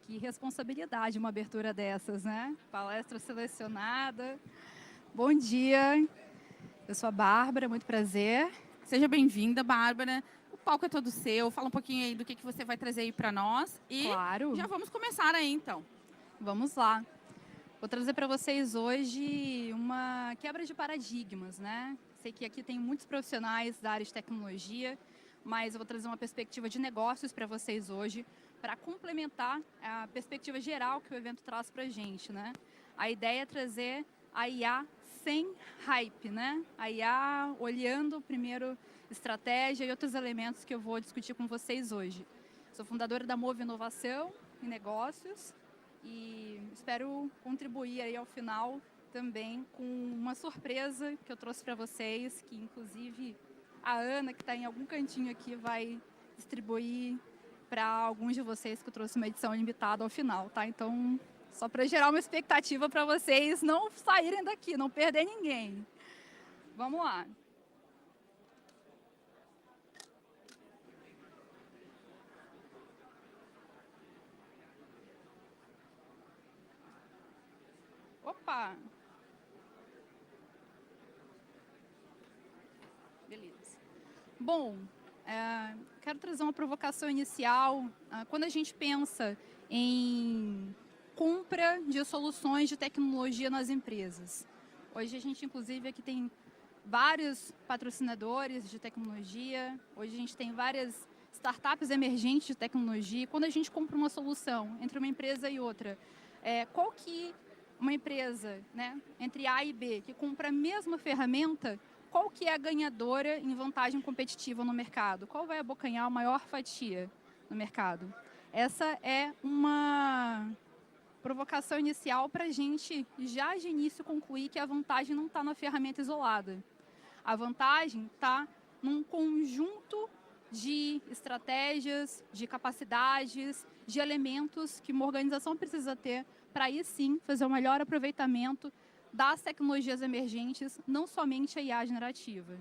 Que responsabilidade uma abertura dessas, né? Palestra selecionada. Bom dia, eu sou a Bárbara, muito prazer. Seja bem-vinda, Bárbara. O palco é todo seu. Fala um pouquinho aí do que você vai trazer aí para nós. E Claro, já vamos começar aí, então. vamos lá. Vou trazer para vocês hoje uma quebra de paradigmas, né? Sei que aqui tem muitos profissionais da área de tecnologia, mas eu vou trazer uma perspectiva de negócios para vocês hoje, para complementar a perspectiva geral que o evento traz para a gente, né? A ideia é trazer a IA sem hype, né? A IA olhando primeiro estratégia e outros elementos que eu vou discutir com vocês hoje. Sou fundadora da Move Inovação e Negócios, e espero contribuir aí ao final também com uma surpresa que eu trouxe para vocês, que inclusive a Ana, que está em algum cantinho aqui, vai distribuir para alguns de vocês, que eu trouxe uma edição limitada ao final, tá? Então, só para gerar uma expectativa para vocês não saírem daqui, não perder ninguém. Vamos lá. Opa! Beleza. Bom, quero trazer uma provocação inicial. Quando a gente pensa em compra de soluções de tecnologia nas empresas, hoje a gente, inclusive, aqui tem vários patrocinadores de tecnologia, hoje a gente tem várias startups emergentes de tecnologia. Quando a gente compra uma solução entre uma empresa e outra, qual que uma empresa, né, entre A e B, que compra a mesma ferramenta, qual que é a ganhadora em vantagem competitiva no mercado? Qual vai abocanhar a maior fatia no mercado? Essa é uma provocação inicial para a gente, já de início, concluir que a vantagem não está na ferramenta isolada. A vantagem está num conjunto de estratégias, de capacidades, de elementos que uma organização precisa ter para aí sim fazer o melhor aproveitamento das tecnologias emergentes, não somente a IA generativa.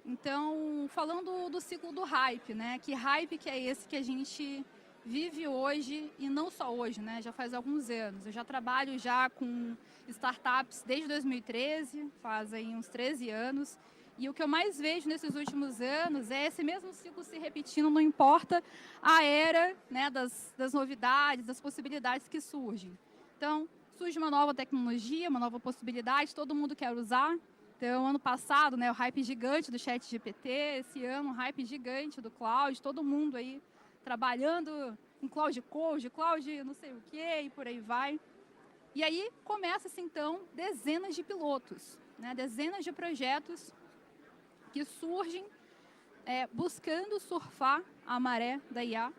Então, falando do ciclo do hype, né? Que hype que é esse que a gente vive hoje, e não só hoje, né? Já faz alguns anos. Eu já trabalho já com startups desde 2013, faz aí uns 13 anos. E o que eu mais vejo nesses últimos anos é esse mesmo ciclo se repetindo, não importa a era, né, das novidades, das possibilidades que surgem. Então, surge uma nova tecnologia, uma nova possibilidade, todo mundo quer usar. Então, ano passado, né, o hype gigante do ChatGPT, esse ano, o hype gigante do cloud, todo mundo aí trabalhando em cloud code, cloud não sei o quê, e por aí vai. E aí começa-se, então, dezenas de pilotos, né, dezenas de projetos que surgem buscando surfar a maré da IA.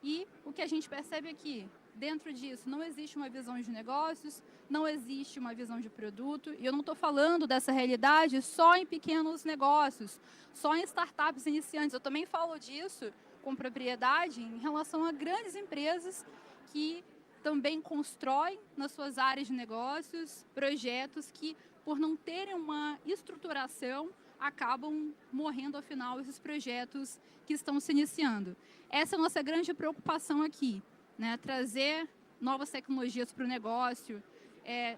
E o que a gente percebe aqui, dentro disso, não existe uma visão de negócios, não existe uma visão de produto. E eu não estou falando dessa realidade só em pequenos negócios, só em startups iniciantes. Eu também falo disso com propriedade em relação a grandes empresas que também constroem nas suas áreas de negócios projetos que, por não terem uma estruturação, acabam morrendo, afinal, esses projetos que estão se iniciando. Essa é a nossa grande preocupação aqui, né? Trazer novas tecnologias para o negócio,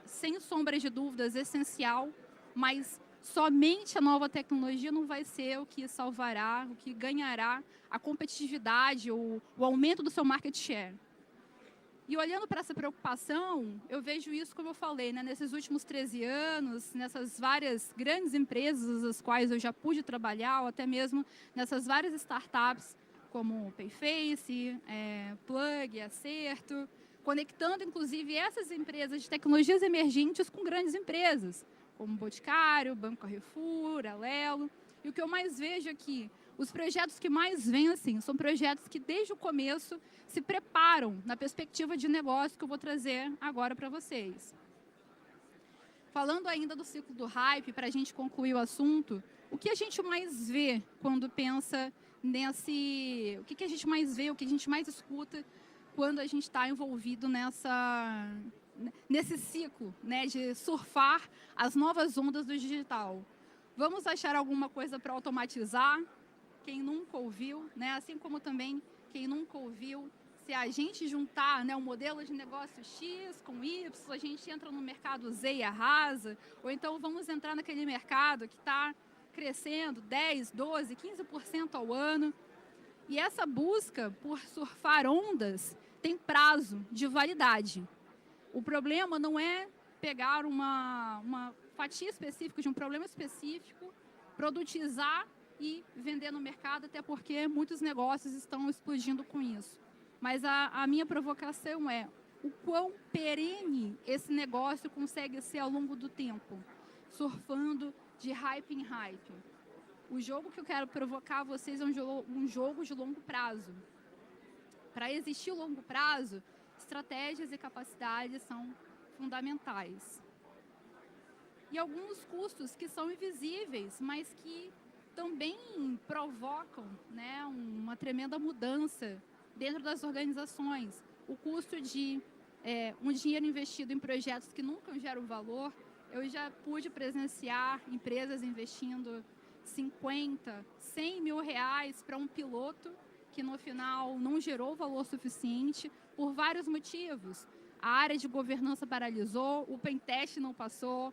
sem sombra de dúvidas, essencial, mas somente a nova tecnologia não vai ser o que salvará, o que ganhará a competitividade, o aumento do seu market share. E olhando para essa preocupação, eu vejo isso, como eu falei, né, nesses últimos 13 anos, nessas várias grandes empresas as quais eu já pude trabalhar, ou até mesmo nessas várias startups, como Payface, Plug, Acerto, conectando, inclusive, essas empresas de tecnologias emergentes com grandes empresas, como Boticário, Banco Carrefour, Alelo. E o que eu mais vejo aqui, os projetos que mais vencem são projetos que, desde o começo, se preparam na perspectiva de negócio que eu vou trazer agora para vocês. Falando ainda do ciclo do hype, para a gente concluir o assunto, o que a gente mais vê quando pensa nesse... O que a gente mais vê, o que a gente mais escuta quando a gente está envolvido nesse ciclo, né, de surfar as novas ondas do digital? Vamos achar alguma coisa para automatizar? Quem nunca ouviu, né? Assim como também quem nunca ouviu Se a gente juntar, né, o modelo de negócio X com Y, a gente entra no mercado Z e arrasa, ou então vamos entrar naquele mercado que está crescendo 10, 12, 15% ao ano. E essa busca por surfar ondas tem prazo de validade. O problema não é pegar uma fatia específica de um problema específico, produtizar e vender no mercado, até porque muitos negócios estão explodindo com isso. Mas a minha provocação é o quão perene esse negócio consegue ser ao longo do tempo, surfando de hype em hype. O jogo que eu quero provocar vocês é um jogo de longo prazo. Para existir o longo prazo, estratégias e capacidades são fundamentais. E alguns custos que são invisíveis, mas que também provocam, né, uma tremenda mudança dentro das organizações. O custo de um dinheiro investido em projetos que nunca geram valor. Eu já pude presenciar empresas investindo 50, 100 mil reais para um piloto que no final não gerou valor suficiente por vários motivos. A área de governança paralisou, o pentest não passou,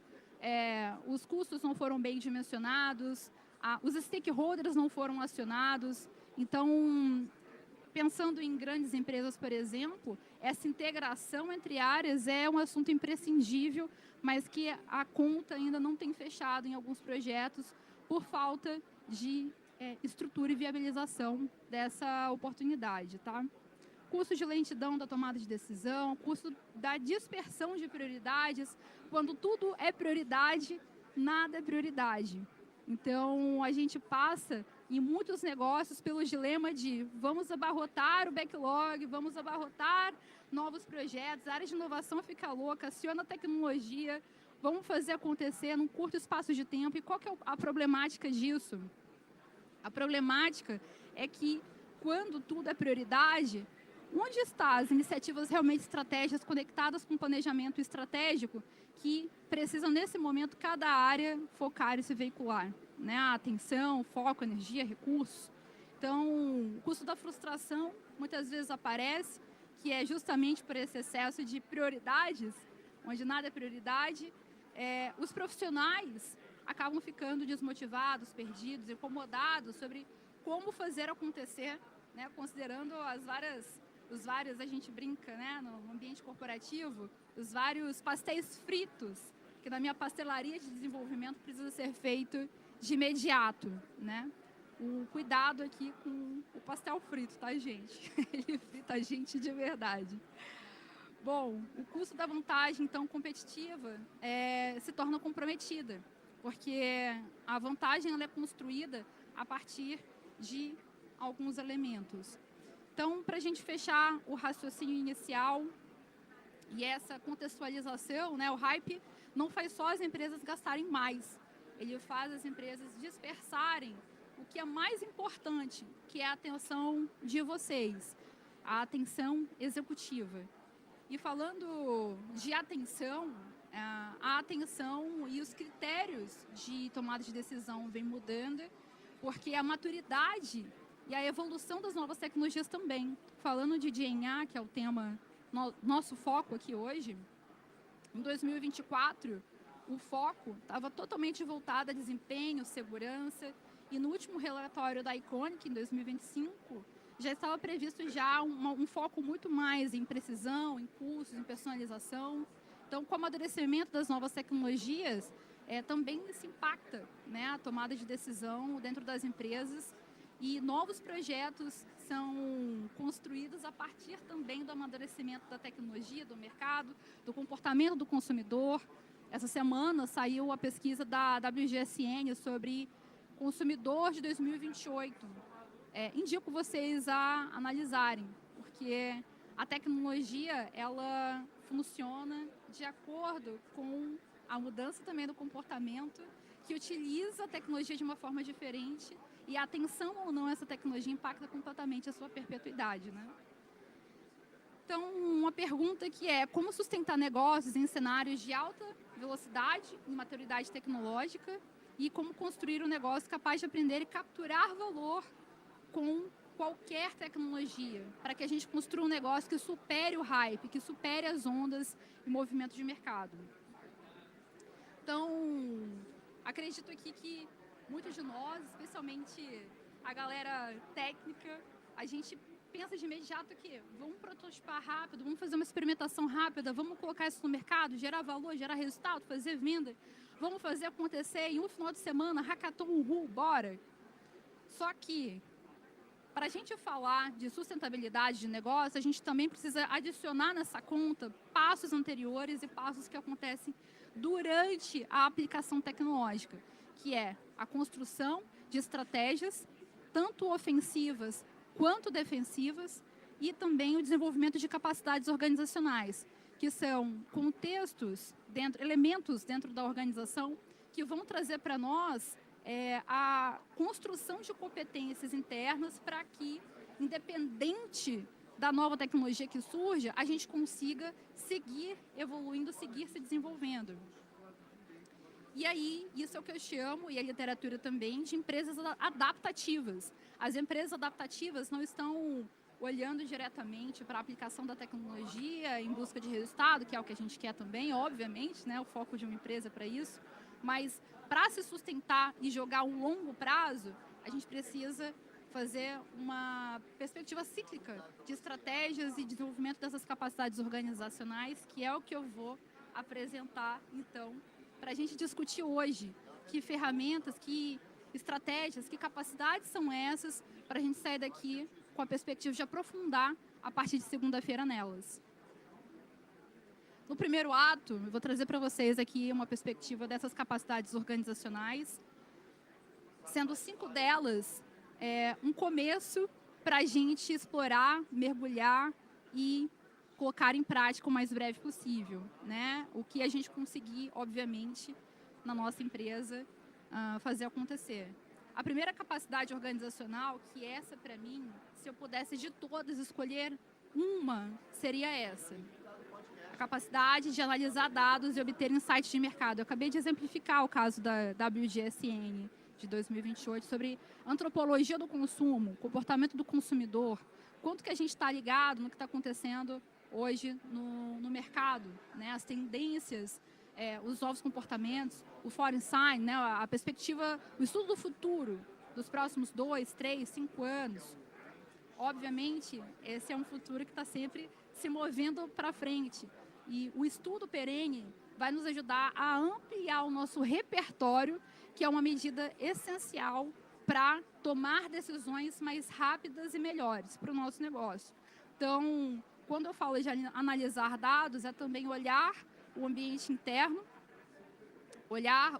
os custos não foram bem dimensionados, os stakeholders não foram acionados. Então, pensando em grandes empresas, por exemplo, essa integração entre áreas é um assunto imprescindível, mas que a conta ainda não tem fechado em alguns projetos por falta de estrutura e viabilização dessa oportunidade, tá? Custo de lentidão da tomada de decisão, custo da dispersão de prioridades. Quando tudo é prioridade, nada é prioridade. Então, a gente passa em muitos negócios pelo dilema de vamos abarrotar o backlog, vamos abarrotar novos projetos, a área de inovação fica louca, aciona a tecnologia, vamos fazer acontecer num curto espaço de tempo. E qual que é a problemática disso? A problemática é que, quando tudo é prioridade, onde estão as iniciativas realmente estratégicas conectadas com o planejamento estratégico que precisam, nesse momento, cada área focar e se veicular? Né? A atenção, foco, energia, recursos. Então, o custo da frustração muitas vezes aparece, que é justamente por esse excesso de prioridades, onde nada é prioridade. Os profissionais acabam ficando desmotivados, perdidos, incomodados sobre como fazer acontecer, né? Considerando os vários, a gente brinca, né, no ambiente corporativo, os vários pastéis fritos, que na minha pastelaria de desenvolvimento precisa ser feito de imediato, né? O cuidado aqui com o pastel frito, tá, gente? Ele frita a gente de verdade. Bom, o custo da vantagem, então, competitiva se torna comprometida, porque a vantagem ela é construída a partir de alguns elementos. Então, para a gente fechar o raciocínio inicial e essa contextualização, né, o hype não faz só as empresas gastarem mais, ele faz as empresas dispersarem o que é mais importante, que é a atenção de vocês, a atenção executiva. E falando de atenção, a atenção e os critérios de tomada de decisão vem mudando, porque a maturidade e a evolução das novas tecnologias também. Falando de DNA, que é o tema, nosso foco aqui hoje, em 2024, o foco estava totalmente voltado a desempenho, segurança, e no último relatório da Iconic, em 2025, já estava previsto já um foco muito mais em precisão, em custos, em personalização. Então, com o amadurecimento das novas tecnologias, também se impacta, né, a tomada de decisão dentro das empresas, e novos projetos são construídos a partir também do amadurecimento da tecnologia, do mercado, do comportamento do consumidor. Essa semana saiu a pesquisa da WGSN sobre consumidor de 2028. Indico vocês a analisarem, porque a tecnologia ela funciona de acordo com a mudança também do comportamento, que utiliza a tecnologia de uma forma diferente, e a atenção ou não a essa tecnologia impacta completamente a sua perpetuidade, né? Então, uma pergunta que é como sustentar negócios em cenários de alta velocidade e maturidade tecnológica, e como construir um negócio capaz de aprender e capturar valor com qualquer tecnologia para que a gente construa um negócio que supere o hype, que supere as ondas e movimentos de mercado. Então, acredito aqui que muitos de nós, especialmente a galera técnica, a gente pensa de imediato que vamos prototipar rápido, vamos fazer uma experimentação rápida, vamos colocar isso no mercado, gerar valor, gerar resultado, fazer venda, vamos fazer acontecer em um final de semana, hackathon, uhul, bora. Só que, para a gente falar de sustentabilidade de negócio, a gente também precisa adicionar nessa conta passos anteriores e passos que acontecem durante a aplicação tecnológica, que é a construção de estratégias, tanto ofensivas quanto defensivas, e também o desenvolvimento de capacidades organizacionais, que são contextos, elementos dentro da organização que vão trazer para nós a construção de competências internas para que, independente da nova tecnologia que surja, a gente consiga seguir evoluindo, seguir se desenvolvendo. E aí, isso é o que eu chamo, e a literatura também, de empresas adaptativas. As empresas adaptativas não estão olhando diretamente para a aplicação da tecnologia em busca de resultado, que é o que a gente quer também, obviamente, né, o foco de uma empresa para isso, mas para se sustentar e jogar um longo prazo, a gente precisa fazer uma perspectiva cíclica de estratégias e desenvolvimento dessas capacidades organizacionais, que é o que eu vou apresentar, então, para a gente discutir hoje. Que ferramentas, que estratégias, que capacidades são essas para a gente sair daqui com a perspectiva de aprofundar a partir de segunda-feira nelas. No primeiro ato, eu vou trazer para vocês aqui uma perspectiva dessas capacidades organizacionais, sendo 5 delas um começo para a gente explorar, mergulhar e colocar em prática o mais breve possível, né? O que a gente conseguir, obviamente, na nossa empresa, fazer acontecer. A primeira capacidade organizacional, que essa para mim, se eu pudesse de todas escolher uma, seria essa. A capacidade de analisar dados e obter insights de mercado. Eu acabei de exemplificar o caso da WGSN de 2028 sobre antropologia do consumo, comportamento do consumidor, quanto que a gente está ligado no que está acontecendo hoje no mercado, né? As tendências, os novos comportamentos, o foreign sign, né? A perspectiva, o estudo do futuro, dos próximos 2, 3, 5 anos. Obviamente, esse é um futuro que está sempre se movendo para frente. E o estudo perene vai nos ajudar a ampliar o nosso repertório, que é uma medida essencial para tomar decisões mais rápidas e melhores para o nosso negócio. Então, quando eu falo de analisar dados, é também olhar o ambiente interno, olhar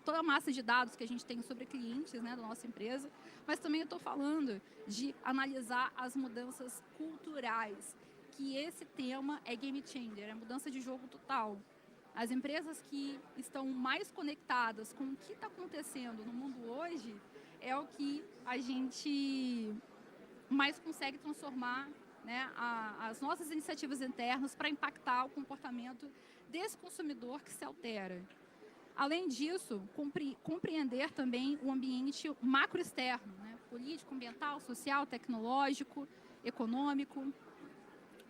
toda a massa de dados que a gente tem sobre clientes, né, da nossa empresa, mas também eu estou falando de analisar as mudanças culturais, que esse tema é game changer, é mudança de jogo total. As empresas que estão mais conectadas com o que está acontecendo no mundo hoje é o que a gente mais consegue transformar, né, as nossas iniciativas internas para impactar o comportamento desse consumidor que se altera. Além disso, compreender também o ambiente macroexterno, né, político, ambiental, social, tecnológico, econômico.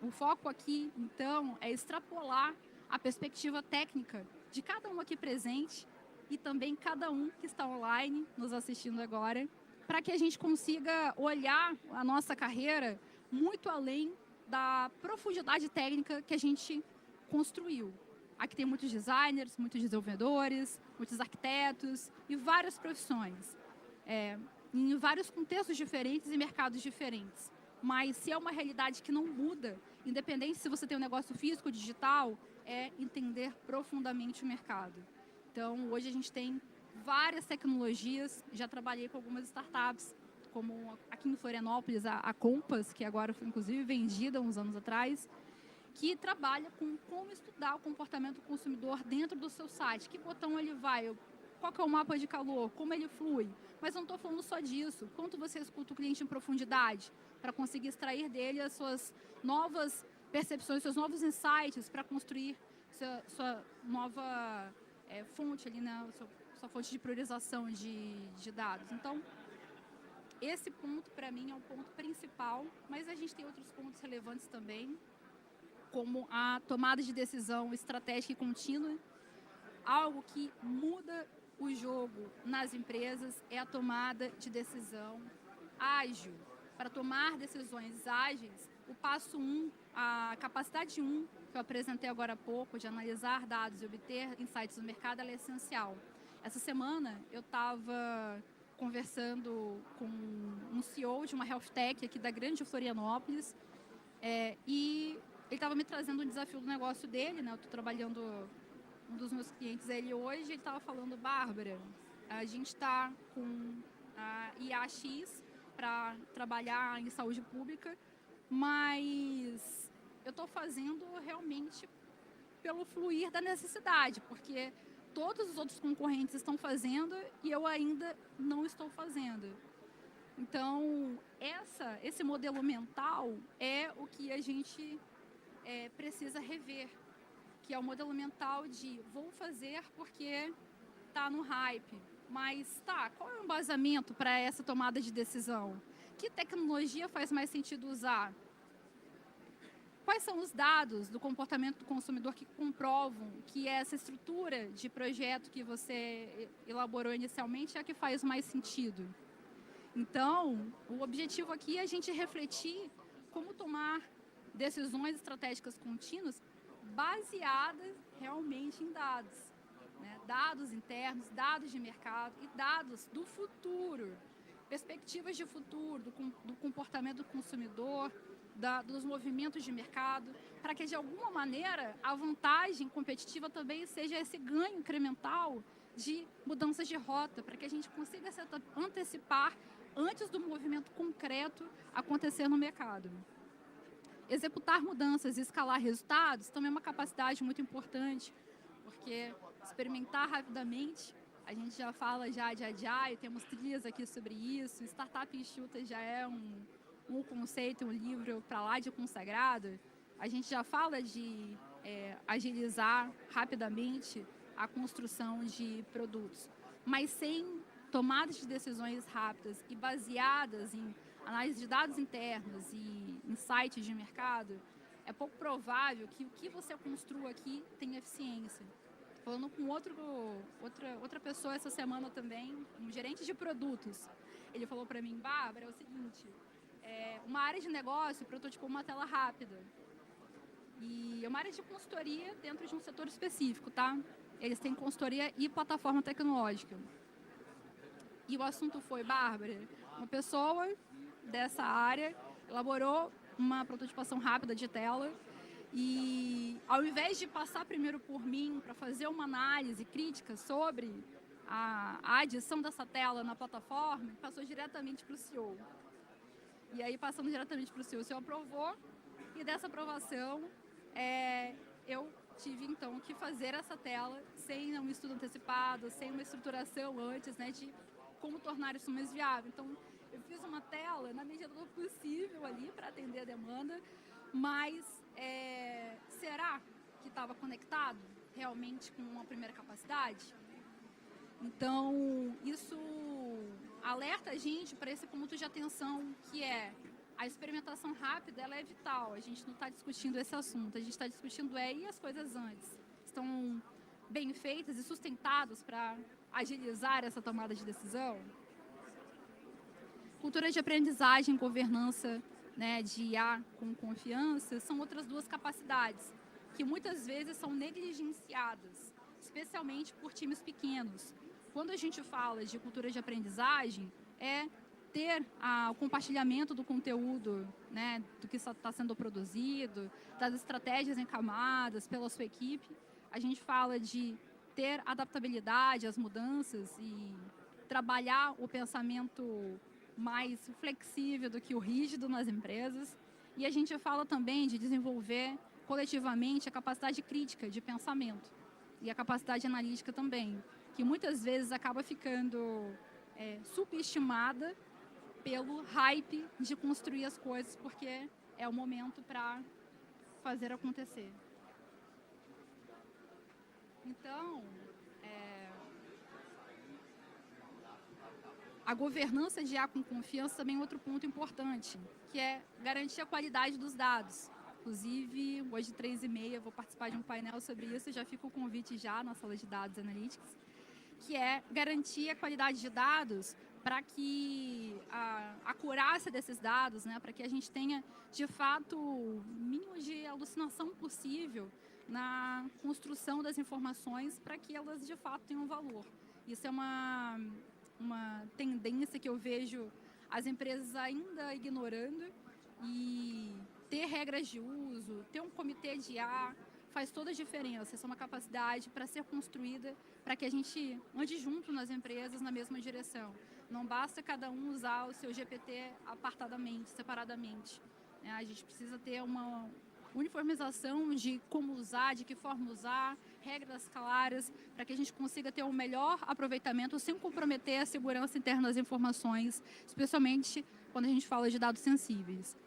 O foco aqui, então, é extrapolar a perspectiva técnica de cada um aqui presente e também cada um que está online nos assistindo agora, para que a gente consiga olhar a nossa carreira muito além da profundidade técnica que a gente construiu. Aqui tem muitos designers, muitos desenvolvedores, muitos arquitetos e várias profissões, em vários contextos diferentes e mercados diferentes. Mas se é uma realidade que não muda, independente se você tem um negócio físico ou digital, é entender profundamente o mercado. Então, hoje a gente tem várias tecnologias, já trabalhei com algumas startups, como aqui em Florianópolis, a Compass, que agora foi inclusive vendida uns anos atrás, que trabalha com como estudar o comportamento do consumidor dentro do seu site. Que botão ele vai, qual que é o mapa de calor, como ele flui. Mas não estou falando só disso. Quanto você escuta o cliente em profundidade para conseguir extrair dele as suas novas percepções, seus novos insights para construir sua nova fonte ali, né? Sua fonte de priorização de dados. Então, esse ponto, para mim, é o ponto principal, mas a gente tem outros pontos relevantes também, como a tomada de decisão estratégica e contínua. Algo que muda o jogo nas empresas é a tomada de decisão ágil. Para tomar decisões ágeis, o passo 1, a capacidade 1, que eu apresentei agora há pouco, de analisar dados e obter insights do mercado, ela é essencial. Essa semana eu estava conversando com um CEO de uma health tech aqui da grande Florianópolis, e ele estava me trazendo um desafio do negócio dele, né? Eu estou trabalhando, um dos meus clientes ele hoje, ele estava falando: Bárbara, a gente está com a IAX para trabalhar em saúde pública, mas eu estou fazendo realmente pelo fluir da necessidade, porque todos os outros concorrentes estão fazendo e eu ainda não estou fazendo. Então, esse modelo mental é o que a gente precisa rever, que é o modelo mental de vou fazer porque está no hype, mas qual é o embasamento para essa tomada de decisão? Que tecnologia faz mais sentido usar? Quais são os dados do comportamento do consumidor que comprovam que essa estrutura de projeto que você elaborou inicialmente é a que faz mais sentido? Então, o objetivo aqui é a gente refletir como tomar decisões estratégicas contínuas baseadas realmente em dados, né? Dados internos, dados de mercado e dados do futuro, perspectivas de futuro, do comportamento do consumidor, dos movimentos de mercado, para que de alguma maneira a vantagem competitiva também seja esse ganho incremental de mudanças de rota, para que a gente consiga se antecipar antes do movimento concreto acontecer no mercado. Executar mudanças e escalar resultados também é uma capacidade muito importante, porque experimentar rapidamente, a gente já fala já de Agile, temos trilhas aqui sobre isso, Startup Enxuta já é um conceito, um livro para lá de consagrado. A gente já fala de agilizar rapidamente a construção de produtos, mas sem tomadas de decisões rápidas e baseadas em análise de dados internos e insights de mercado, é pouco provável que o que você construa aqui tenha eficiência. Falando com outra pessoa essa semana também, um gerente de produtos, ele falou para mim: Bárbara, é o seguinte, uma área de negócio prototipou uma tela rápida. E é uma área de consultoria dentro de um setor específico, tá? Eles têm consultoria e plataforma tecnológica. E o assunto foi: Bárbara, uma pessoa dessa área elaborou uma prototipação rápida de tela e, ao invés de passar primeiro por mim para fazer uma análise crítica sobre a adição dessa tela na plataforma, passou diretamente para o CEO. E aí, passando diretamente para o CEO aprovou, e dessa aprovação eu tive então que fazer essa tela sem um estudo antecipado, sem uma estruturação antes, né, de como tornar isso mais viável. Então, eu fiz uma tela na medida do possível ali para atender a demanda, mas será que estava conectado realmente com uma primeira capacidade? Então, isso alerta a gente para esse ponto de atenção, que é a experimentação rápida, ela é vital. A gente não está discutindo esse assunto, a gente está discutindo e as coisas antes estão bem feitas e sustentadas para agilizar essa tomada de decisão? Cultura de aprendizagem, governança, né, de IA com confiança, são outras duas capacidades que muitas vezes são negligenciadas, especialmente por times pequenos. Quando a gente fala de cultura de aprendizagem, é ter o compartilhamento do conteúdo, né, do que está sendo produzido, das estratégias em camadas pela sua equipe. A gente fala de ter adaptabilidade às mudanças e trabalhar o pensamento mais flexível do que o rígido nas empresas. E a gente fala também de desenvolver coletivamente a capacidade crítica de pensamento e a capacidade analítica também, que muitas vezes acaba ficando subestimada pelo hype de construir as coisas, porque é o momento para fazer acontecer. Então, A governança de IA com confiança também é outro ponto importante, que é garantir a qualidade dos dados. Inclusive, hoje, 3h30, vou participar de um painel sobre isso, já fica o convite já na sala de dados Analytics, que é garantir a qualidade de dados para que a acurácia desses dados, né, para que a gente tenha, de fato, o mínimo de alucinação possível na construção das informações para que elas, de fato, tenham valor. Isso é uma tendência que eu vejo as empresas ainda ignorando, e ter regras de uso, ter um comitê de IA faz toda a diferença. Essa é uma capacidade para ser construída para que a gente ande junto nas empresas na mesma direção. Não basta cada um usar o seu GPT apartadamente, separadamente. A gente precisa ter uma uniformização de como usar, de que forma usar, regras claras, para que a gente consiga ter um melhor aproveitamento sem comprometer a segurança interna das informações, especialmente quando a gente fala de dados sensíveis.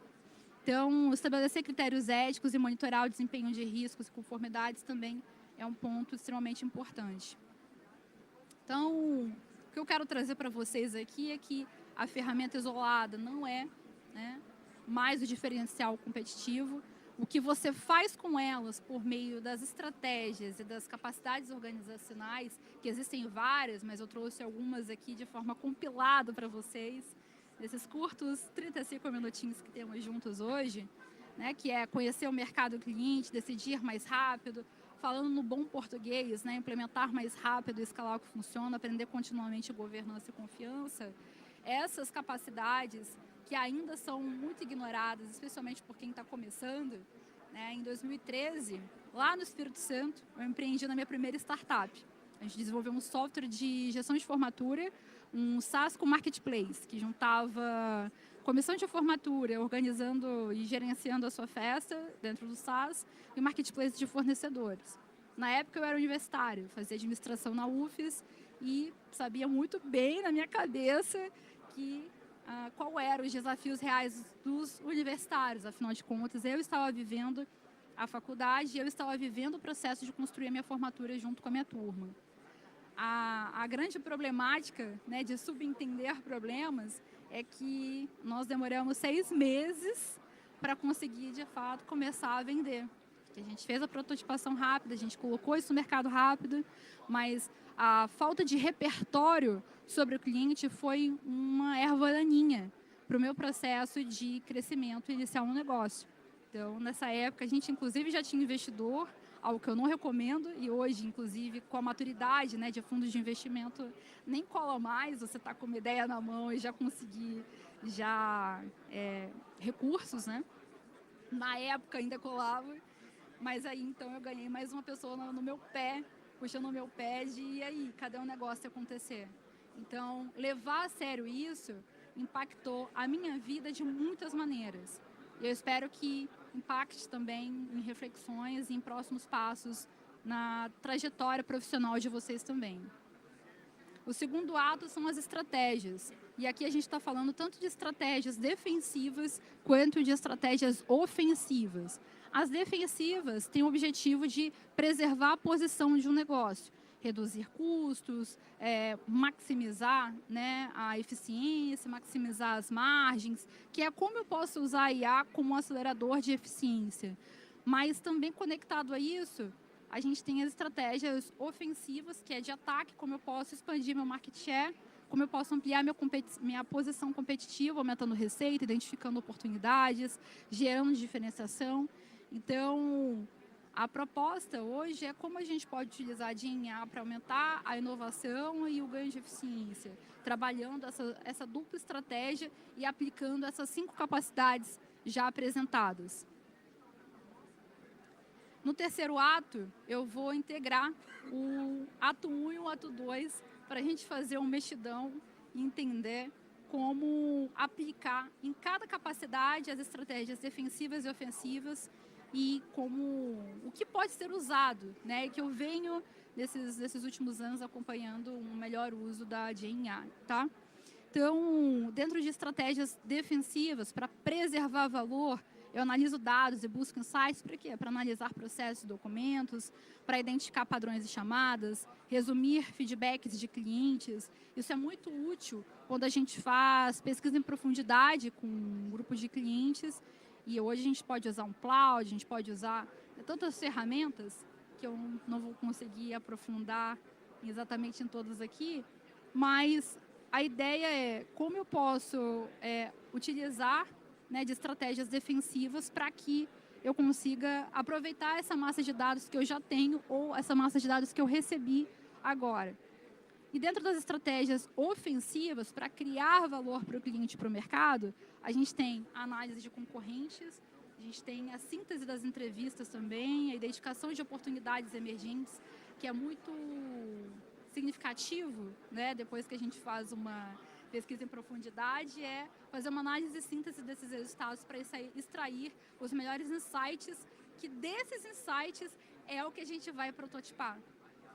Então, estabelecer critérios éticos e monitorar o desempenho de riscos e conformidades também é um ponto extremamente importante. Então, o que eu quero trazer para vocês aqui é que a ferramenta isolada não é, né, mais o diferencial competitivo. O que você faz com elas por meio das estratégias e das capacidades organizacionais, que existem várias, mas eu trouxe algumas aqui de forma compilada para vocês, nesses curtos 35 minutinhos que temos juntos hoje, né, que é conhecer o mercado cliente, decidir mais rápido, falando no bom português, né, implementar mais rápido, escalar o que funciona, aprender continuamente governança e confiança. Essas capacidades que ainda são muito ignoradas, especialmente por quem está começando, né? Em 2013, lá no Espírito Santo, eu empreendi na minha primeira startup. A gente desenvolveu um software de gestão de formatura, um SaaS com marketplace, que juntava comissão de formatura, organizando e gerenciando a sua festa dentro do SaaS, e marketplace de fornecedores. Na época eu era universitária, fazia administração na UFES e sabia muito bem na minha cabeça que qual eram os desafios reais dos universitários. Afinal de contas, eu estava vivendo a faculdade e eu estava vivendo o processo de construir a minha formatura junto com a minha turma. A grande problemática, né, de subentender problemas é que nós demoramos 6 meses para conseguir, de fato, começar a vender. A gente fez a prototipação rápida, a gente colocou isso no mercado rápido, mas a falta de repertório sobre o cliente foi uma erva daninha para o meu processo de crescimento inicial no negócio. Então, nessa época, a gente, inclusive, já tinha investidor, algo que eu não recomendo, e hoje, inclusive, com a maturidade, né, de fundos de investimento, nem cola mais você está com uma ideia na mão e já conseguir recursos, né? Na época ainda colava, mas aí então eu ganhei mais uma pessoa no meu pé, puxando o meu pé de, e aí, cadê o negócio acontecer? Então, levar a sério isso impactou a minha vida de muitas maneiras. E eu espero que impacte também em reflexões e em próximos passos na trajetória profissional de vocês também. O segundo ato são as estratégias. E aqui a gente está falando tanto de estratégias defensivas quanto de estratégias ofensivas. As defensivas têm o objetivo de preservar a posição de um negócio, reduzir custos, maximizar, né, a eficiência, maximizar as margens, que é como eu posso usar a IA como um acelerador de eficiência. Mas também conectado a isso, a gente tem as estratégias ofensivas, que é de ataque, como eu posso expandir meu market share, como eu posso ampliar minha posição competitiva, aumentando receita, identificando oportunidades, gerando diferenciação. Então, a proposta hoje é como a gente pode utilizar a GenAI para aumentar a inovação e o ganho de eficiência, trabalhando essa dupla estratégia e aplicando essas 5 capacidades já apresentadas. No terceiro ato, eu vou integrar o ato 1 e o ato 2 para a gente fazer um mexidão e entender como aplicar em cada capacidade as estratégias defensivas e ofensivas e o que pode ser usado, né? E que eu venho, nesses últimos anos, acompanhando um melhor uso da GenAI, tá? Então, dentro de estratégias defensivas, para preservar valor, Eu analiso dados e busco insights para quê? Para analisar processos e documentos, para identificar padrões de chamadas, resumir feedbacks de clientes. Isso é muito útil quando a gente faz pesquisa em profundidade com um grupo de clientes. E hoje a gente pode usar um cloud, a gente pode usar tantas ferramentas que eu não vou conseguir aprofundar exatamente em todas aqui, mas a ideia é como eu posso utilizar, né, de estratégias defensivas para que eu consiga aproveitar essa massa de dados que eu já tenho ou essa massa de dados que eu recebi agora. E dentro das estratégias ofensivas, para criar valor para o cliente e para o mercado, a gente tem a análise de concorrentes, a gente tem a síntese das entrevistas também, a identificação de oportunidades emergentes, que é muito significativo, né, depois que a gente faz uma pesquisa em profundidade, é fazer uma análise e síntese desses resultados para extrair os melhores insights, que desses insights é o que a gente vai prototipar.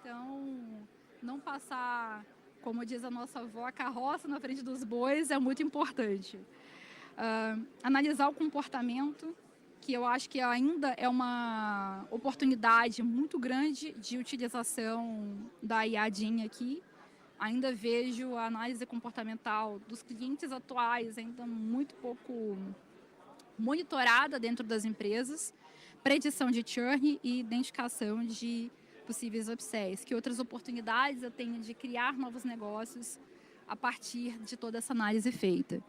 Então, não passar, como diz a nossa avó, a carroça na frente dos bois é muito importante. Analisar o comportamento, que eu acho que ainda é uma oportunidade muito grande de utilização da IADinha aqui. Ainda vejo a análise comportamental dos clientes atuais ainda muito pouco monitorada dentro das empresas, predição de churn e identificação de possíveis upsells. Que outras oportunidades eu tenho de criar novos negócios a partir de toda essa análise feita.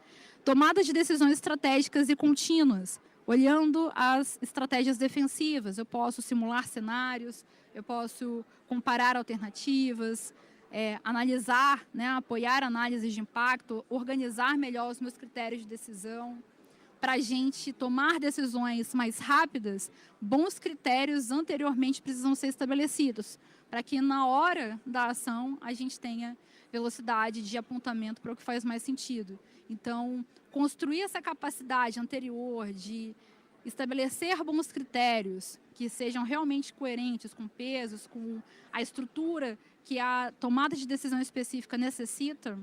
Tomada de decisões estratégicas e contínuas, olhando as estratégias defensivas. Eu posso simular cenários, eu posso comparar alternativas, analisar, né, apoiar análises de impacto, organizar melhor os meus critérios de decisão. Para a gente tomar decisões mais rápidas, bons critérios anteriormente precisam ser estabelecidos, para que na hora da ação a gente tenha velocidade de apontamento para o que faz mais sentido. Então, construir essa capacidade anterior de estabelecer bons critérios que sejam realmente coerentes com pesos, com a estrutura que a tomada de decisão específica necessita,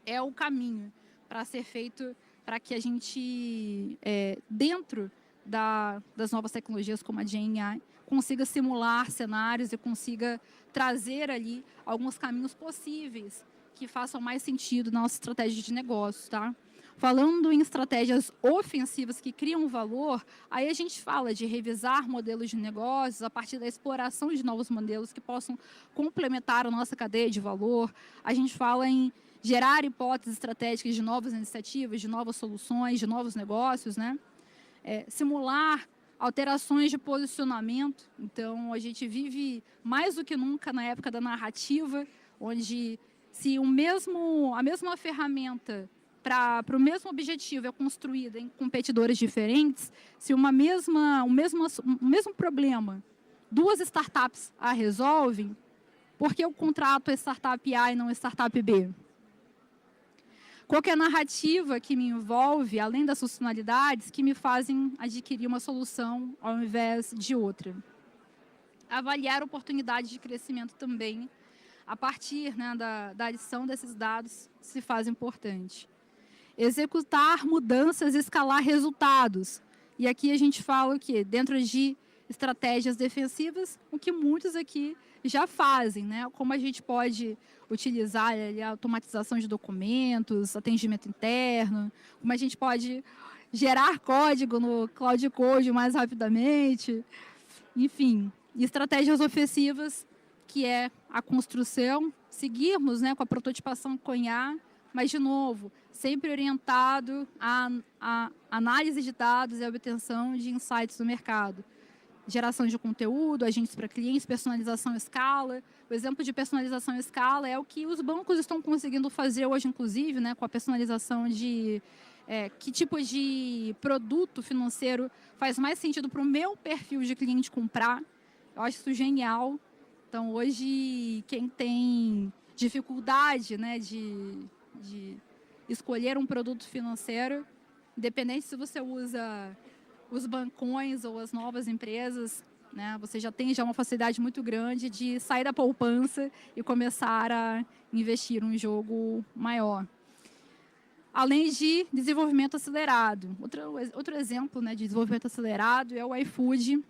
é o caminho para ser feito, para que a gente, dentro das novas tecnologias como a GenAI, consiga simular cenários e consiga trazer ali alguns caminhos possíveis que façam mais sentido na nossa estratégia de negócios, tá? Falando em estratégias ofensivas que criam valor, aí a gente fala de revisar modelos de negócios a partir da exploração de novos modelos que possam complementar a nossa cadeia de valor. A gente fala em gerar hipóteses estratégicas de novas iniciativas, de novas soluções, de novos negócios, né? Simular alterações de posicionamento. Então, a gente vive mais do que nunca na época da narrativa, onde se a mesma ferramenta para o mesmo objetivo é construída em competidores diferentes, se o mesmo problema, duas startups a resolvem, por que eu contrato a startup A e não a startup B? Qual que é a narrativa que me envolve, além das funcionalidades, que me fazem adquirir uma solução ao invés de outra? Avaliar oportunidades de crescimento também, a partir, né, da adição desses dados, se faz importante. Executar mudanças e escalar resultados. E aqui a gente fala o quê? Dentro de estratégias defensivas, o que muitos aqui já fazem, né? Como a gente pode utilizar a automatização de documentos, atendimento interno, como a gente pode gerar código no Cloud Code mais rapidamente, enfim. E estratégias ofensivas, que é a construção, seguirmos, né, com a prototipação com IA, mas, de novo, sempre orientado à análise de dados e à obtenção de insights do mercado. Geração de conteúdo, agentes para clientes, personalização em escala. O exemplo de personalização em escala é o que os bancos estão conseguindo fazer hoje, inclusive, né, com a personalização de que tipo de produto financeiro faz mais sentido para o meu perfil de cliente comprar. Eu acho isso genial. Então, hoje, quem tem dificuldade, né, de escolher um produto financeiro, independente se você usa os bancões ou as novas empresas, né, você já tem uma facilidade muito grande de sair da poupança e começar a investir em um jogo maior. além de desenvolvimento acelerado. Outro exemplo, né, de desenvolvimento acelerado é o iFood.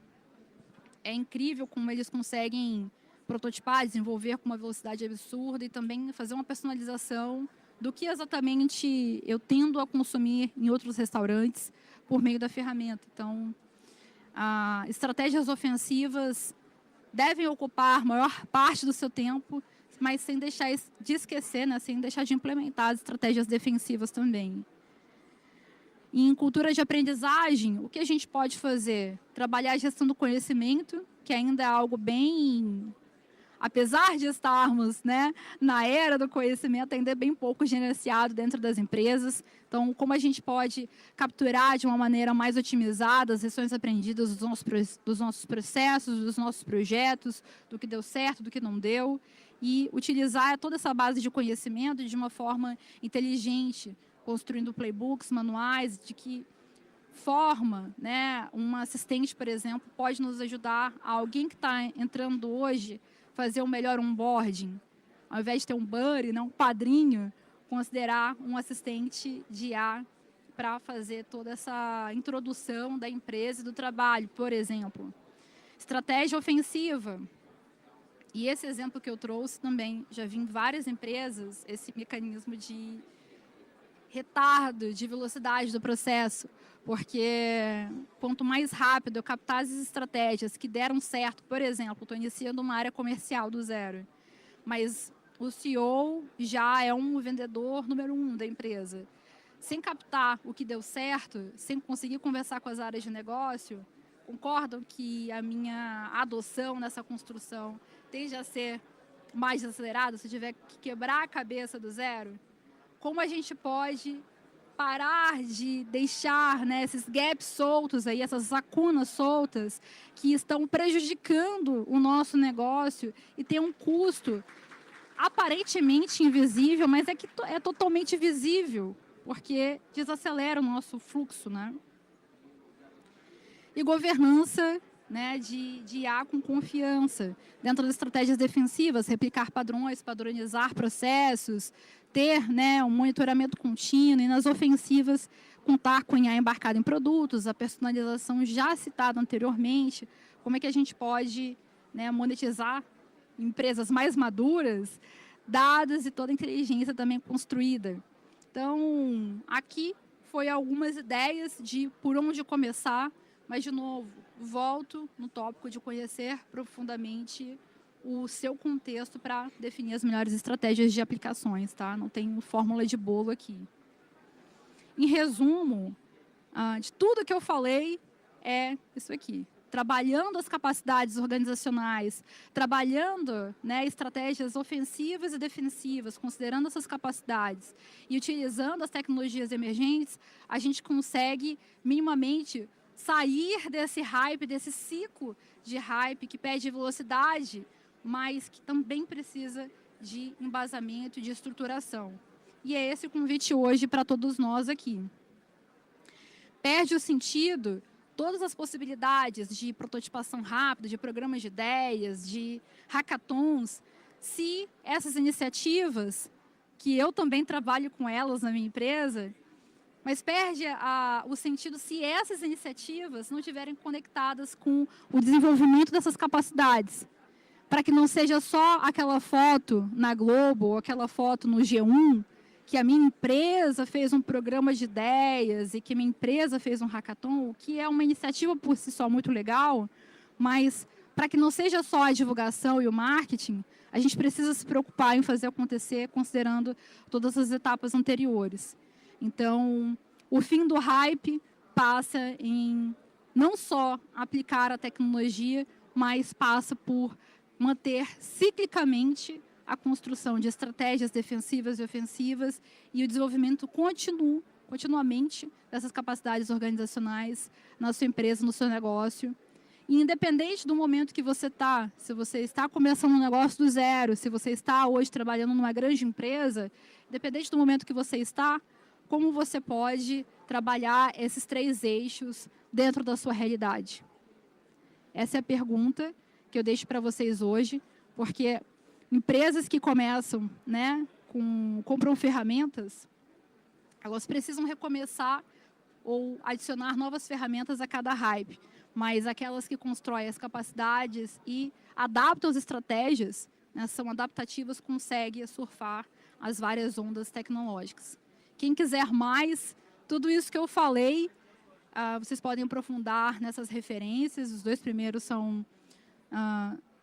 É incrível como eles conseguem prototipar, desenvolver com uma velocidade absurda e também fazer uma personalização do que exatamente eu tendo a consumir em outros restaurantes por meio da ferramenta. Então, estratégias ofensivas devem ocupar maior parte do seu tempo, mas sem deixar de esquecer, né, sem deixar de implementar as estratégias defensivas também. Em cultura de aprendizagem, o que a gente pode fazer? Trabalhar a gestão do conhecimento, que ainda é algo bem... Apesar de estarmos, né, na era do conhecimento, ainda é bem pouco gerenciado dentro das empresas. Então, como a gente pode capturar de uma maneira mais otimizada as lições aprendidas dos nossos processos, dos nossos projetos, do que deu certo, do que não deu, e utilizar toda essa base de conhecimento de uma forma inteligente, construindo playbooks, manuais, de que forma, né, um assistente, por exemplo, pode nos ajudar a alguém que está entrando hoje fazer um melhor onboarding. Ao invés de ter um buddy, não um padrinho, considerar um assistente de IA para fazer toda essa introdução da empresa e do trabalho, por exemplo. Estratégia ofensiva. E esse exemplo que eu trouxe também, já vi em várias empresas, esse mecanismo de retardo, de velocidade do processo, porque quanto mais rápido eu captar as estratégias que deram certo, por exemplo, estou iniciando uma área comercial do zero, mas o CEO já é um vendedor número 1 da empresa. Sem captar o que deu certo, sem conseguir conversar com as áreas de negócio, concordam que a minha adoção nessa construção tende a ser mais acelerada, se tiver que quebrar a cabeça do zero? Como a gente pode parar de deixar, né, esses gaps soltos, aí, essas lacunas soltas que estão prejudicando o nosso negócio e tem um custo aparentemente invisível, mas é que é totalmente visível, porque desacelera o nosso fluxo, né? E governança, né, de IA com confiança. Dentro das estratégias defensivas, replicar padrões, padronizar processos, ter, né, um monitoramento contínuo, e nas ofensivas, contar com IA embarcado em produtos, a personalização já citada anteriormente, como é que a gente pode, né, monetizar empresas mais maduras, dados e toda a inteligência também construída. Então, aqui foi algumas ideias de por onde começar, mas, de novo, volto no tópico de conhecer profundamente o seu contexto para definir as melhores estratégias de aplicações, tá? Não tem fórmula de bolo aqui. Em resumo, de tudo que eu falei, é isso aqui. Trabalhando as capacidades organizacionais, trabalhando, né, estratégias ofensivas e defensivas, considerando essas capacidades e utilizando as tecnologias emergentes, a gente consegue minimamente sair desse hype, desse ciclo de hype que pede velocidade, mas que também precisa de embasamento e de estruturação. E é esse o convite hoje para todos nós aqui. Perde o sentido todas as possibilidades de prototipação rápida, de programas de ideias, de hackathons, se essas iniciativas, que eu também trabalho com elas na minha empresa, mas perde o sentido se essas iniciativas não estiverem conectadas com o desenvolvimento dessas capacidades. Para que não seja só aquela foto na Globo, ou aquela foto no G1, que a minha empresa fez um programa de ideias e que a minha empresa fez um hackathon, que é uma iniciativa por si só muito legal, mas para que não seja só a divulgação e o marketing, a gente precisa se preocupar em fazer acontecer considerando todas as etapas anteriores. Então, o fim do hype passa em não só aplicar a tecnologia, mas passa por manter ciclicamente a construção de estratégias defensivas e ofensivas e o desenvolvimento continuamente dessas capacidades organizacionais na sua empresa, no seu negócio. E independente do momento que você está, se você está começando um negócio do zero, se você está hoje trabalhando numa grande empresa, independente do momento que você está, como você pode trabalhar esses 3 eixos dentro da sua realidade? Essa é a pergunta que eu deixo para vocês hoje, porque empresas que começam, né, compram ferramentas, Elas precisam recomeçar ou adicionar novas ferramentas a cada hype, mas aquelas que constroem as capacidades e adaptam as estratégias, né, são adaptativas, conseguem surfar as várias ondas tecnológicas. Quem quiser mais, tudo isso que eu falei, vocês podem aprofundar nessas referências. Os 2 primeiros são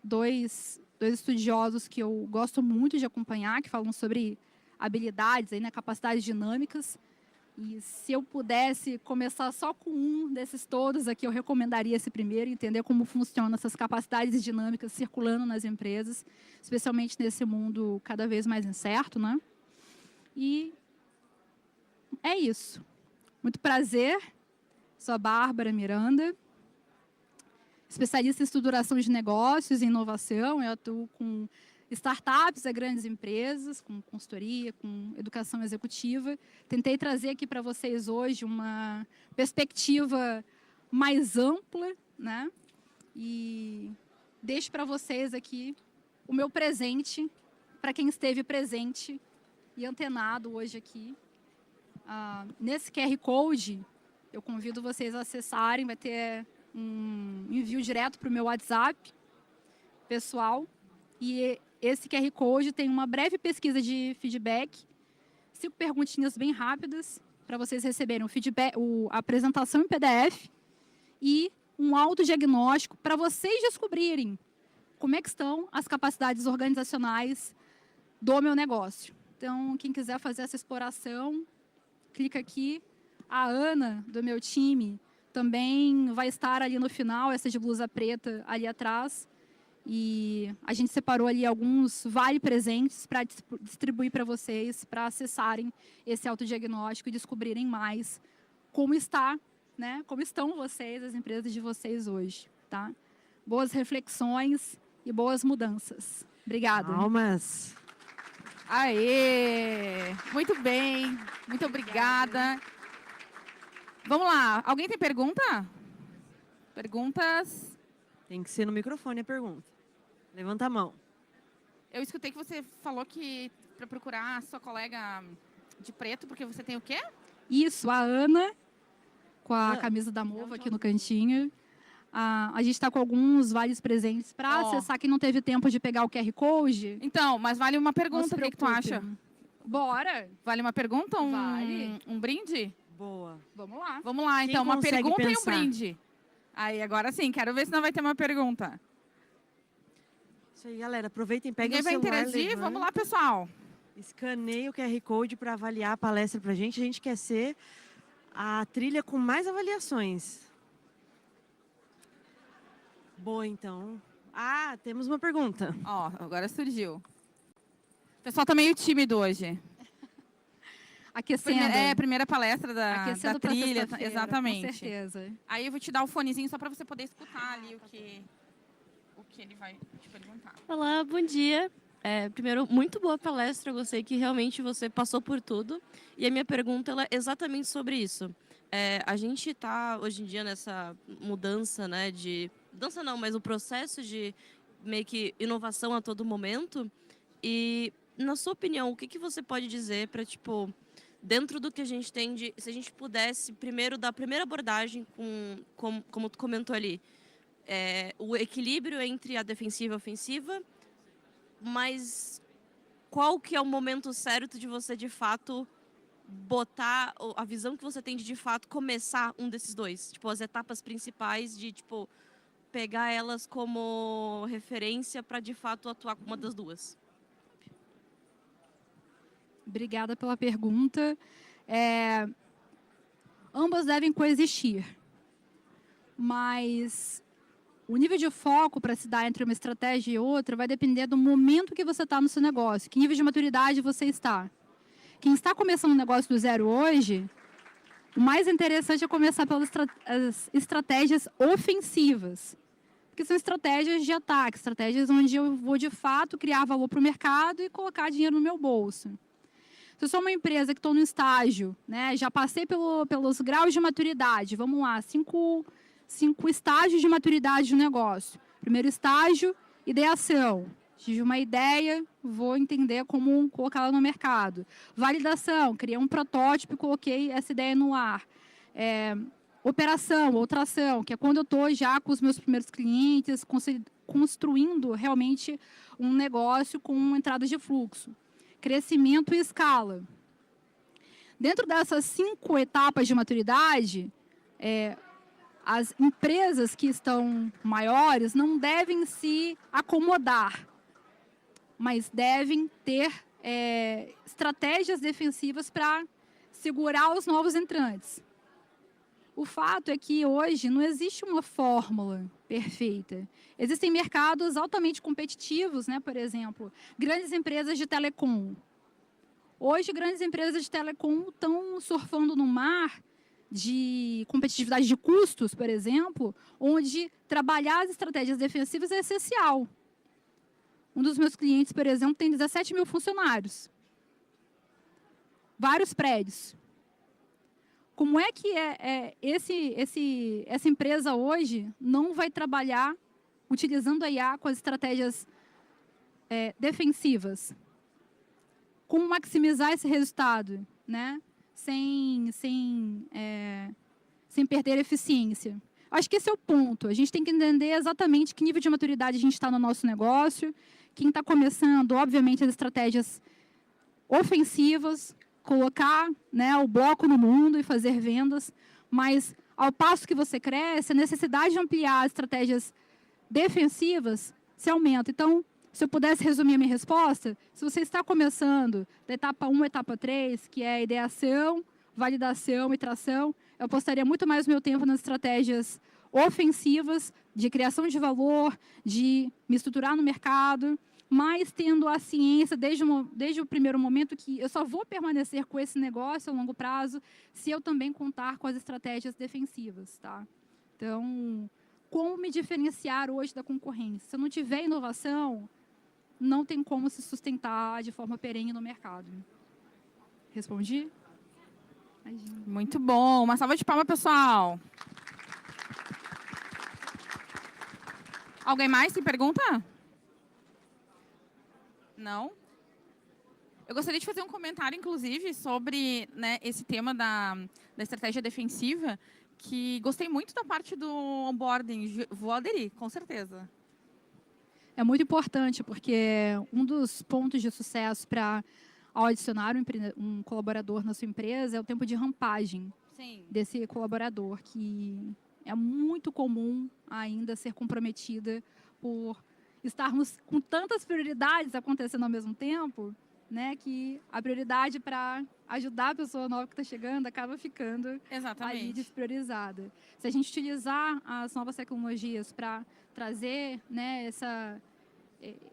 dois estudiosos que eu gosto muito de acompanhar, que falam sobre habilidades, aí, né, capacidades dinâmicas. E se eu pudesse começar só com um desses todos aqui, eu recomendaria esse primeiro, entender como funcionam essas capacidades dinâmicas circulando nas empresas, especialmente nesse mundo cada vez mais incerto, né? E é isso. Muito prazer. Sou a Bárbara Miranda, especialista em estruturação de negócios e inovação. Eu atuo com startups a grandes empresas, com consultoria, com educação executiva. Tentei trazer aqui para vocês hoje uma perspectiva mais ampla, né? E deixo para vocês aqui o meu presente, para quem esteve presente e antenado hoje aqui. Nesse QR Code, eu convido vocês a acessarem, vai ter um envio direto para o meu WhatsApp pessoal. E esse QR Code tem uma breve pesquisa de feedback, 5 perguntinhas bem rápidas para vocês receberem o feedback, a apresentação em PDF e um autodiagnóstico para vocês descobrirem como é que estão as capacidades organizacionais do meu negócio. Então, quem quiser fazer essa exploração, clica aqui. A Ana, do meu time, também vai estar ali no final, essa de blusa preta ali atrás. E a gente separou ali alguns vale-presentes para distribuir para vocês, para acessarem esse autodiagnóstico e descobrirem mais como está, né? Como estão vocês, as empresas de vocês hoje, tá? Boas reflexões e boas mudanças. Obrigada. Palmas. Aê! Muito bem, muito obrigada. Vamos lá, alguém tem pergunta? Perguntas? Tem que ser no microfone a pergunta. Levanta a mão. Eu escutei que você falou que para procurar a sua colega de preto, porque você tem o quê? Isso, a Ana, com a camisa da Mova aqui no cantinho. A gente está com alguns vales presentes para acessar quem não teve tempo de pegar o QR Code. Então, mas vale uma pergunta, o que tu acha? Bora! Vale uma pergunta? Vale. Um brinde? Boa. Vamos lá. Vamos lá, então, Quem uma consegue pergunta pensar? e um brinde. Aí, agora sim, quero ver se não vai ter uma pergunta. Isso aí, galera. Aproveitem, peguem Ninguém o vai celular. interagir? levanta, Vamos lá, pessoal. Escaneie o QR Code para avaliar a palestra para a gente. A gente quer ser a trilha com mais avaliações. Boa, então. Temos uma pergunta. Ó, agora surgiu. O pessoal tá meio tímido hoje. Aquecendo. Primeira palestra da Aquecendo pra trilha. sexta-feira, Exatamente. Com certeza. Aí eu vou te dar o fonezinho só para você poder escutar ali o que ele vai te perguntar. Olá, bom dia. Primeiro, muito boa palestra. Eu gostei que realmente você passou por tudo. E a minha pergunta ela é exatamente sobre isso. A gente está, hoje em dia, nessa mudança, né, mudança não, mas o processo de meio que inovação a todo momento. E, na sua opinião, o que você pode dizer para, tipo, dentro do que a gente tem se a gente pudesse, primeiro, dar a primeira abordagem como tu comentou ali, o equilíbrio entre a defensiva e a ofensiva, mas qual que é o momento certo de você, de fato, botar a visão que você tem de fato, começar um desses dois? Tipo, as etapas principais de, tipo, pegar elas como referência para, de fato, atuar com uma das duas. Obrigada pela pergunta. Ambas devem coexistir, mas o nível de foco para se dar entre uma estratégia e outra vai depender do momento que você está no seu negócio, que nível de maturidade você está. Quem está começando um negócio do zero hoje, o mais interessante é começar pelas estratégias ofensivas, porque são estratégias de ataque, estratégias onde eu vou, de fato, criar valor para o mercado e colocar dinheiro no meu bolso. Se eu sou uma empresa que estou no estágio, né, já passei pelos graus de maturidade, vamos lá, 5 estágios de maturidade do negócio. Primeiro estágio, ideação. Tive uma ideia, vou entender como colocá-la no mercado. Validação, criei um protótipo e coloquei essa ideia no ar. Operação ou tração, que é quando eu estou já com os meus primeiros clientes, construindo realmente um negócio com entrada de fluxo. Crescimento e escala. Dentro dessas 5 etapas de maturidade, as empresas que estão maiores não devem se acomodar, mas devem ter estratégias defensivas para segurar os novos entrantes. O fato é que hoje não existe uma fórmula perfeita. Existem mercados altamente competitivos, né? Por exemplo, grandes empresas de telecom. Hoje, grandes empresas de telecom estão surfando no mar de competitividade de custos, por exemplo, onde trabalhar as estratégias defensivas é essencial. Um dos meus clientes, por exemplo, tem 17 mil funcionários. Vários prédios. Como é que essa empresa hoje não vai trabalhar utilizando a IA com as estratégias defensivas? Como maximizar esse resultado, né? Sem perder eficiência. Acho que esse é o ponto. A gente tem que entender exatamente que nível de maturidade a gente está no nosso negócio. Quem está começando, obviamente, as estratégias ofensivas, colocar, né, o bloco no mundo e fazer vendas, mas ao passo que você cresce, a necessidade de ampliar as estratégias defensivas se aumenta. Então, se eu pudesse resumir a minha resposta, se você está começando da etapa 1 à etapa 3, que é ideação, validação e tração, eu apostaria muito mais o meu tempo nas estratégias ofensivas, de criação de valor, de me estruturar no mercado, mas tendo a ciência desde o primeiro momento que eu só vou permanecer com esse negócio a longo prazo se eu também contar com as estratégias defensivas. Tá? Então, como me diferenciar hoje da concorrência? Se eu não tiver inovação, não tem como se sustentar de forma perene no mercado. Respondi? Imagina. Muito bom. Uma salva de palmas, pessoal. Alguém mais tem pergunta? Não? Eu gostaria de fazer um comentário, inclusive, sobre, né, esse tema da estratégia defensiva, que gostei muito da parte do onboarding. Vou aderir, com certeza. É muito importante, porque um dos pontos de sucesso para ao adicionar um colaborador na sua empresa é o tempo de rampagem desse colaborador, que é muito comum ainda ser comprometida por estarmos com tantas prioridades acontecendo ao mesmo tempo, né, que a prioridade para ajudar a pessoa nova que está chegando acaba ficando ali despriorizada. Se a gente utilizar as novas tecnologias para trazer, né,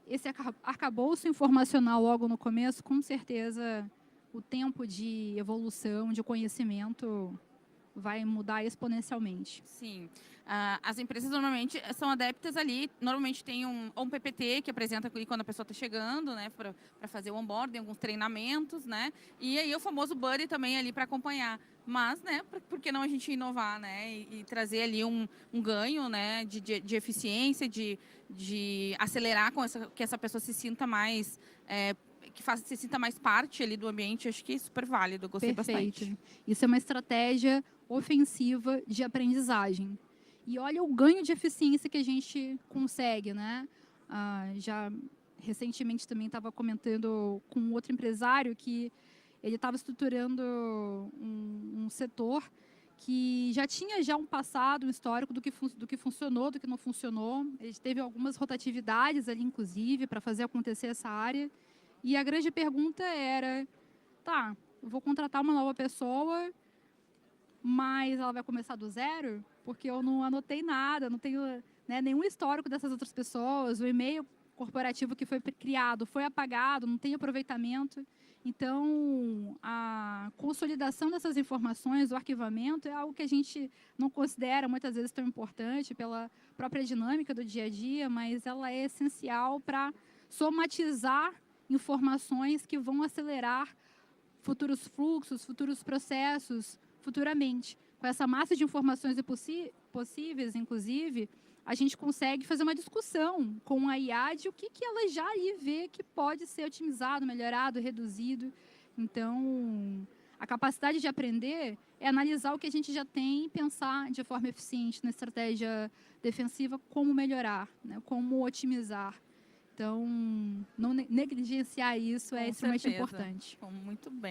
esse arcabouço informacional logo no começo, com certeza o tempo de evolução, de conhecimento vai mudar exponencialmente. Sim. As empresas normalmente são adeptas ali, normalmente tem um PPT que apresenta quando a pessoa está chegando, né, para fazer o onboarding, alguns treinamentos, né, e aí o famoso buddy também ali para acompanhar. Mas, né, por que não a gente inovar, né, e trazer ali um ganho, né, de eficiência, de acelerar que essa pessoa se sinta mais se sinta mais parte ali do ambiente. Acho que é super válido, gostei bastante. Isso é uma estratégia ofensiva de aprendizagem. E olha o ganho de eficiência que a gente consegue, né? Já recentemente também estava comentando com outro empresário que ele estava estruturando um setor que já tinha um passado, um histórico do que funcionou, do que não funcionou. Ele teve algumas rotatividades ali, inclusive, para fazer acontecer essa área. E a grande pergunta era, tá, eu vou contratar uma nova pessoa, mas ela vai começar do zero? Porque eu não anotei nada, não tenho, né, nenhum histórico dessas outras pessoas, o e-mail corporativo que foi criado foi apagado, não tem aproveitamento. Então, a consolidação dessas informações, o arquivamento, é algo que a gente não considera muitas vezes tão importante pela própria dinâmica do dia a dia, mas ela é essencial para somatizar informações que vão acelerar futuros fluxos, futuros processos, futuramente. Com essa massa de informações possíveis, inclusive, a gente consegue fazer uma discussão com a IA de o que ela já aí vê que pode ser otimizado, melhorado, reduzido. Então, a capacidade de aprender é analisar o que a gente já tem e pensar de forma eficiente na estratégia defensiva como melhorar, né? Como otimizar. Então, não negligenciar isso é Com extremamente certeza. importante. Muito bem.